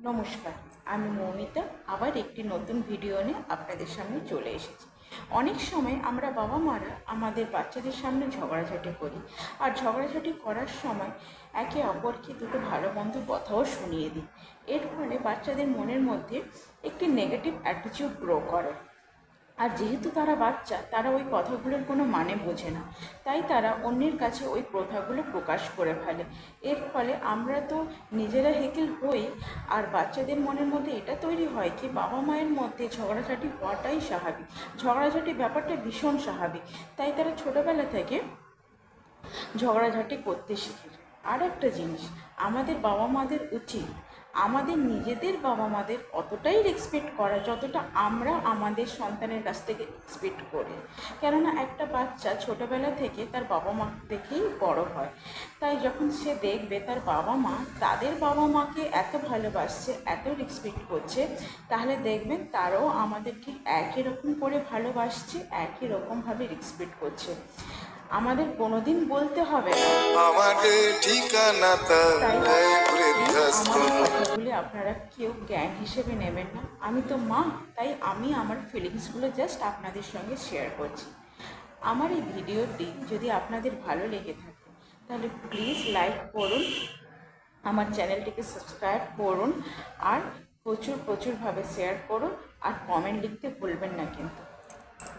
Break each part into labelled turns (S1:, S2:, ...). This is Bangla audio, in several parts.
S1: নমস্কার, আমি মৌমিতা আবার একটি নতুন ভিডিও নিয়ে আপনাদের সামনে চলে এসেছি। অনেক সময় আমরা বাবা মারা আমাদের বাচ্চাদের সামনে ঝগড়াঝাটি করি, আর ঝগড়াঝাটি করার সময় একে অপরকে দুটো ভালো মন্দ কথাও শুনিয়ে দিই। এর ফলে বাচ্চাদের মনের মধ্যে একটি নেগেটিভ অ্যাটিটিউড গ্রো করে। আর যেহেতু তারা বাচ্চা, তারা ওই কথাগুলোর কোনো মানে বোঝে না, তাই তারা অন্যের কাছে ওই প্রথাগুলো প্রকাশ করে ফেলে। এর ফলে আমরা তো নিজেরা হেকেল হই, আর বাচ্চাদের মনের মধ্যে এটা তৈরি হয় কি বাবা মায়ের মধ্যে ঝগড়াঝাটি হওয়াটাই স্বাভাবিক, ঝগড়াঝাটি ব্যাপারটা ভীষণ স্বাভাবিক। তাই তারা ছোটোবেলা থেকে ঝগড়াঝাটি করতে শিখে। আর একটা জিনিস, আমাদের বাবা মাদের উচিত আমাদের নিজেদের বাবা মাদের অতটাই রেসপেক্ট করা যতটা আমরা আমাদের সন্তানের কাছ থেকে এক্সপেক্ট করি। কেননা একটা বাচ্চা ছোটোবেলা থেকে তার বাবা মা দেখেই বড় হয়। তাই যখন সে দেখবে তার বাবা মা তাদের বাবা মাকে এত ভালোবাসছে, এত রেসপেক্ট করছে, তাহলে দেখবেন তারাও আমাদের ঠিক একই রকম করে ভালোবাসছে, একই রকমভাবে রেসপেক্ট করছে। আমাদের কোনোদিন বলতে হবে না আমাদের ঠিকানা। তাই আমার কথাগুলি আপনারা কেউ জ্ঞান হিসেবে নেবেন না। আমি তো মা, তাই আমি আমার ফিলিংসগুলো জাস্ট আপনাদের সঙ্গে শেয়ার করছি। আমার এই ভিডিওটি যদি আপনাদের ভালো লেগে থাকে তাহলে প্লিজ লাইক করুন, আমার চ্যানেলটিকে সাবস্ক্রাইব করুন, আর প্রচুরভাবে শেয়ার করুন, আর কমেন্ট লিখতে ভুলবেন না কিন্তু।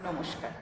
S1: নমস্কার।